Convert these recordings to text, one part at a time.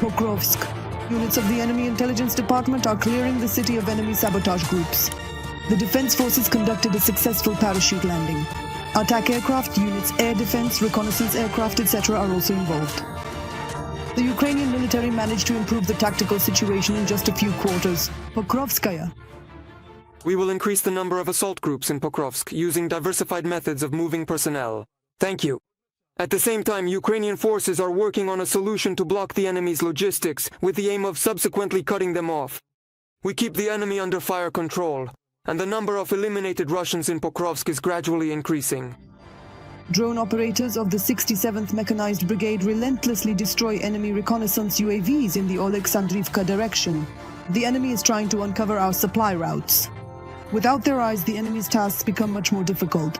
Pokrovsk. Units of the enemy intelligence department are clearing the city of enemy sabotage groups. The defense forces conducted a successful parachute landing. Attack aircraft units, air defense, reconnaissance aircraft, etc. are also involved. The Ukrainian military managed to improve the tactical situation in just a few quarters. Pokrovskaya. We will increase the number of assault groups in Pokrovsk using diversified methods of moving personnel. Thank you. At the same time, Ukrainian forces are working on a solution to block the enemy's logistics with the aim of subsequently cutting them off. We keep the enemy under fire control, and the number of eliminated Russians in Pokrovsk is gradually increasing. Drone operators of the 67th Mechanized Brigade relentlessly destroy enemy reconnaissance UAVs in the Oleksandrivka direction. The enemy is trying to uncover our supply routes. Without their eyes, the enemy's tasks become much more difficult.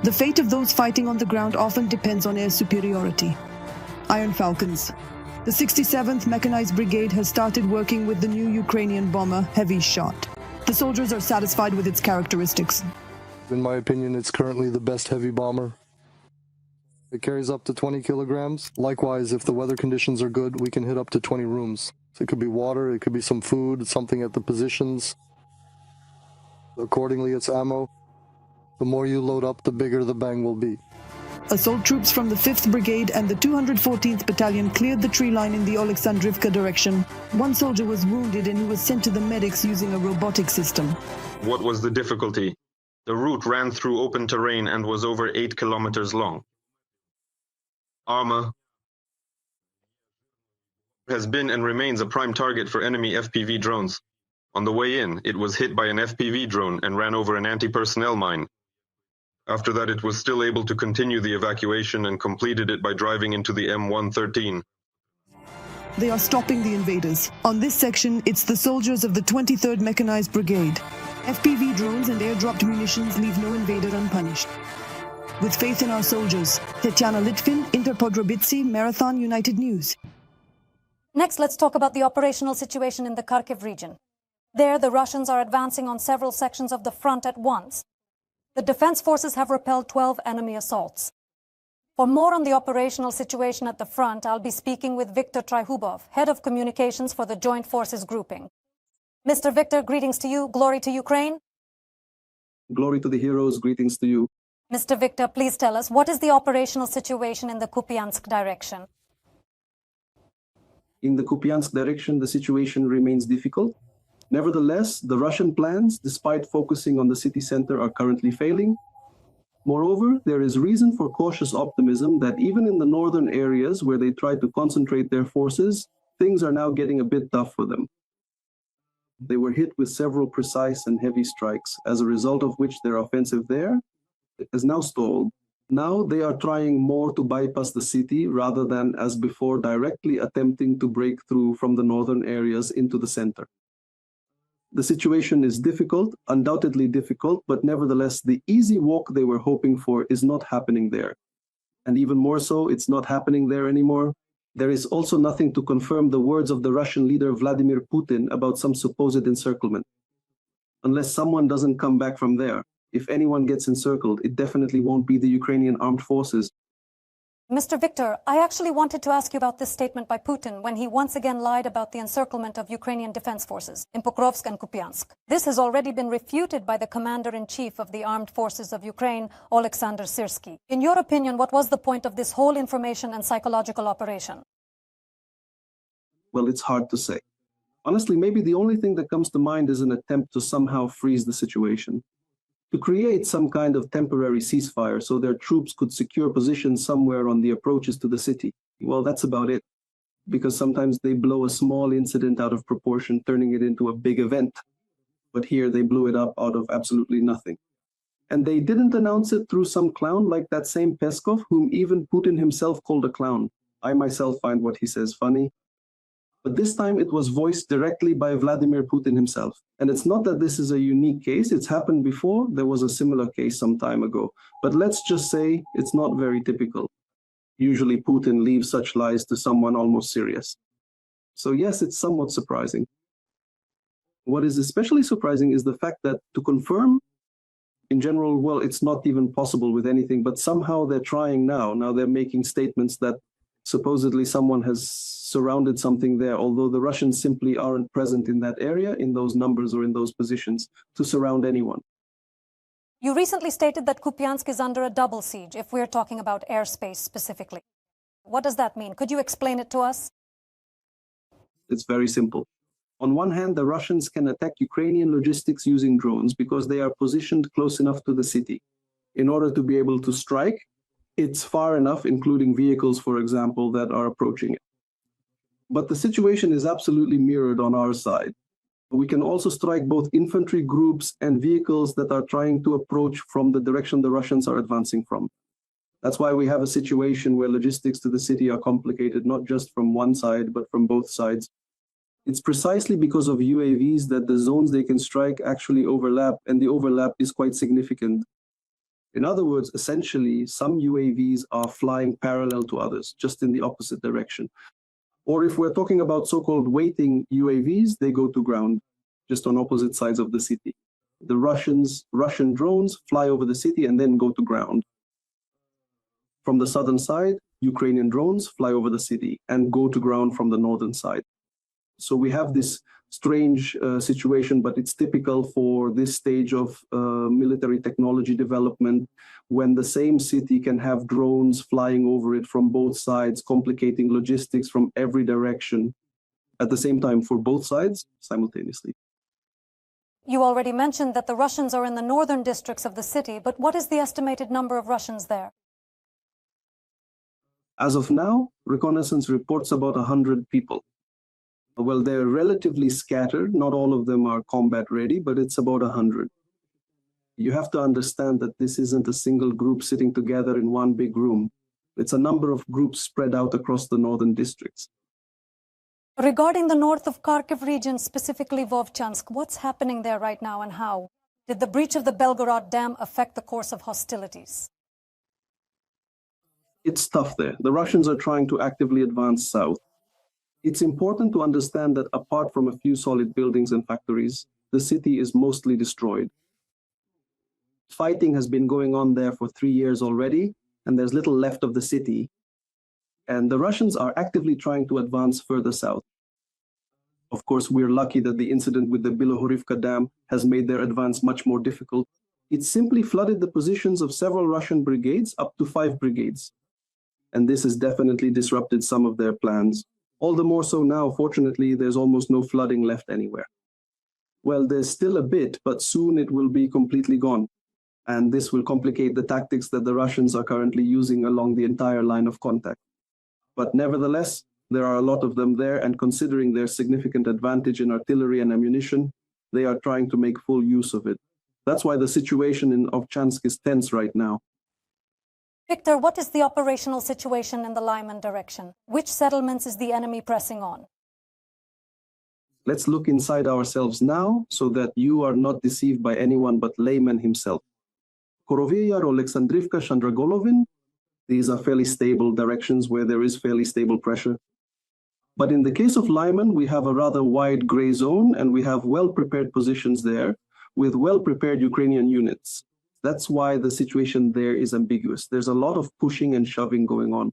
The fate of those fighting on the ground often depends on air superiority. Iron Falcons. The 67th Mechanized Brigade has started working with the new Ukrainian bomber, Heavy Shot. The soldiers are satisfied with its characteristics. In my opinion, it's currently the best heavy bomber. It carries up to 20 kilograms. Likewise, if the weather conditions are good, we can hit up to 20 rooms. So it could be water, it could be some food, something at the positions. Accordingly, it's ammo. The more you load up, the bigger the bang will be. Assault troops from the 5th Brigade and the 214th Battalion cleared the tree line in the Oleksandrivka direction. One soldier was wounded and he was sent to the medics using a robotic system. What was the difficulty? The route ran through open terrain and was over 8 kilometers long. Arma has been and remains a prime target for enemy FPV drones. On the way in, it was hit by an FPV drone and ran over an anti-personnel mine. After that, it was still able to continue the evacuation and completed it by driving into the M113. They are stopping the invaders. On this section, it's the soldiers of the 23rd Mechanized Brigade. FPV drones and airdropped munitions leave no invader unpunished. With faith in our soldiers, Tetiana Litvin, Interpodrobitsi, Marathon United News. Next, let's talk about the operational situation in the Kharkiv region. There, the Russians are advancing on several sections of the front at once. The defense forces have repelled 12 enemy assaults. For more on the operational situation at the front, I'll be speaking with Viktor Tregubov, head of communications for the Joint Forces grouping. Mr. Viktor, greetings to you. Glory to Ukraine. Glory to the heroes. Greetings to you. Mr. Viktor, please tell us, what is the operational situation in the Kupiansk direction? In the Kupiansk direction, the situation remains difficult. Nevertheless, the Russian plans, despite focusing on the city center, are currently failing. Moreover, there is reason for cautious optimism that even in the northern areas where they try to concentrate their forces, things are now getting a bit tough for them. They were hit with several precise and heavy strikes, as a result of which their offensive there is now stalled. Now they are trying more to bypass the city rather than, as before, directly attempting to break through from the northern areas into the center. The situation is difficult, undoubtedly difficult, but nevertheless, the easy walk they were hoping for is not happening there. And even more so, it's not happening there anymore. There is also nothing to confirm the words of the Russian leader Vladimir Putin about some supposed encirclement. Unless someone doesn't come back from there, if anyone gets encircled, it definitely won't be the Ukrainian armed forces. Mr. Viktor, I actually wanted to ask you about this statement by Putin when he once again lied about the encirclement of Ukrainian defense forces in Pokrovsk and Kupiansk. This has already been refuted by the commander-in-chief of the armed forces of Ukraine, Oleksandr Syrsky. In your opinion, what was the point of this whole information and psychological operation? Well, it's hard to say. Honestly, maybe the only thing that comes to mind is an attempt to somehow freeze the situation, to create some kind of temporary ceasefire so their troops could secure positions somewhere on the approaches to the city. Well, that's about it, because sometimes they blow a small incident out of proportion, turning it into a big event. But here they blew it up out of absolutely nothing. And they didn't announce it through some clown like that same Peskov, whom even Putin himself called a clown. I myself find what he says funny. But this time it was voiced directly by Vladimir Putin himself. And it's not that this is a unique case. It's happened before. There was a similar case some time ago. But let's just say it's not very typical. Usually Putin leaves such lies to someone almost serious. So yes, it's somewhat surprising. What is especially surprising is the fact that to confirm, in general, well, it's not even possible with anything, but somehow they're trying now. Now they're making statements that Supposedly someone has surrounded something there, although the Russians simply aren't present in that area, in those numbers or in those positions, to surround anyone. You recently stated that Kupiansk is under a double siege, if we're talking about airspace specifically. What does that mean? Could you explain it to us? It's very simple. On one hand, the Russians can attack Ukrainian logistics using drones because they are positioned close enough to the city. In order to be able to strike, it's far enough, including vehicles, for example, that are approaching it. But the situation is absolutely mirrored on our side. We can also strike both infantry groups and vehicles that are trying to approach from the direction the Russians are advancing from. That's why we have a situation where logistics to the city are complicated, not just from one side, but from both sides. It's precisely because of UAVs that the zones they can strike actually overlap, and the overlap is quite significant. In other words, essentially, some UAVs are flying parallel to others, just in the opposite direction. Or if we're talking about so-called waiting UAVs, they go to ground, just on opposite sides of the city. The Russian drones fly over the city and then go to ground. From the southern side, Ukrainian drones fly over the city and go to ground from the northern side. So we have this strange situation, but it's typical for this stage of military technology development, when the same city can have drones flying over it from both sides, complicating logistics from every direction at the same time for both sides simultaneously. You already mentioned that the Russians are in the northern districts of the city, but what is the estimated number of Russians there? As of now, reconnaissance reports about 100 people. Well, they're relatively scattered. Not all of them are combat ready, but it's about 100. You have to understand that this isn't a single group sitting together in one big room. It's a number of groups spread out across the northern districts. Regarding the north of Kharkiv region, specifically Vovchansk, what's happening there right now and how? Did the breach of the Belgorod Dam affect the course of hostilities? It's tough there. The Russians are trying to actively advance south. It's important to understand that apart from a few solid buildings and factories, the city is mostly destroyed. Fighting has been going on there for 3 years already, and there's little left of the city. And the Russians are actively trying to advance further south. Of course, we're lucky that the incident with the Bilohorivka Dam has made their advance much more difficult. It simply flooded the positions of several Russian brigades, up to 5 brigades. And this has definitely disrupted some of their plans. All the more so now, fortunately, there's almost no flooding left anywhere. Well, there's still a bit, but soon it will be completely gone. And this will complicate the tactics that the Russians are currently using along the entire line of contact. But nevertheless, there are a lot of them there, and considering their significant advantage in artillery and ammunition, they are trying to make full use of it. That's why the situation in Vovchansk is tense right now. Viktor, what is the operational situation in the Lyman direction? Which settlements is the enemy pressing on? Let's look inside ourselves now so that you are not deceived by anyone but Lyman himself. Korovyar, Oleksandrivka, Chandragolovin, these are fairly stable directions where there is fairly stable pressure. But in the case of Lyman, we have a rather wide gray zone, and we have well-prepared positions there with well-prepared Ukrainian units. That's why the situation there is ambiguous. There's a lot of pushing and shoving going on.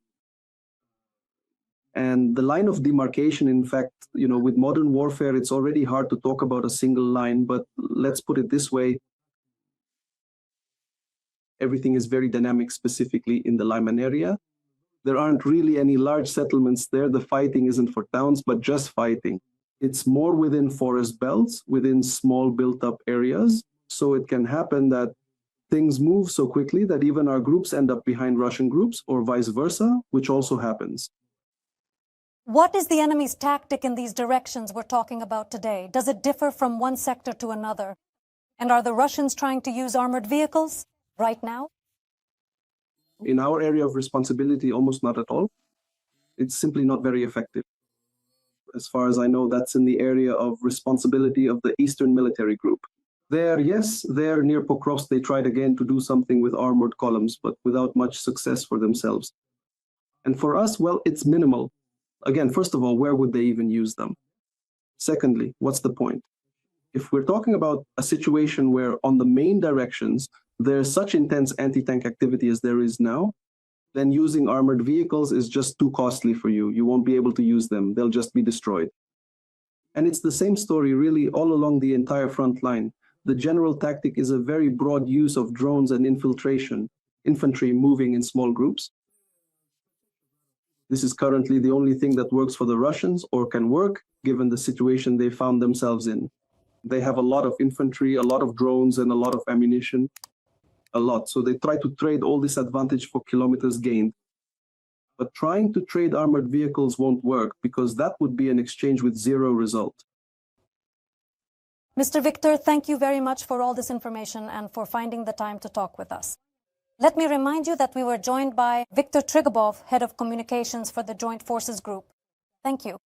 And the line of demarcation, in fact, with modern warfare, it's already hard to talk about a single line, but let's put it this way. Everything is very dynamic, specifically in the Lyman area. There aren't really any large settlements there. The fighting isn't for towns, but just fighting. It's more within forest belts, within small built-up areas. So it can happen that things move so quickly that even our groups end up behind Russian groups, or vice versa, which also happens. What is the enemy's tactic in these directions we're talking about today? Does it differ from one sector to another? And are the Russians trying to use armored vehicles right now? In our area of responsibility, almost not at all. It's simply not very effective. As far as I know, that's in the area of responsibility of the Eastern Military Group. There near Pokrovsk, they tried again to do something with armored columns, but without much success for themselves. And for us, well, it's minimal. Again, first of all, where would they even use them? Secondly, what's the point? If we're talking about a situation where on the main directions, there's such intense anti-tank activity as there is now, then using armored vehicles is just too costly for you. You won't be able to use them. They'll just be destroyed. And it's the same story really all along the entire front line. The general tactic is a very broad use of drones and infiltration, infantry moving in small groups. This is currently the only thing that works for the Russians or can work given the situation they found themselves in. They have a lot of infantry, a lot of drones, and a lot of ammunition. A lot. So they try to trade all this advantage for kilometers gained. But trying to trade armored vehicles won't work because that would be an exchange with zero result. Mr. Viktor, thank you very much for all this information and for finding the time to talk with us. Let me remind you that we were joined by Viktor Tregubov, Head of Communications for the Joint Forces Group. Thank you.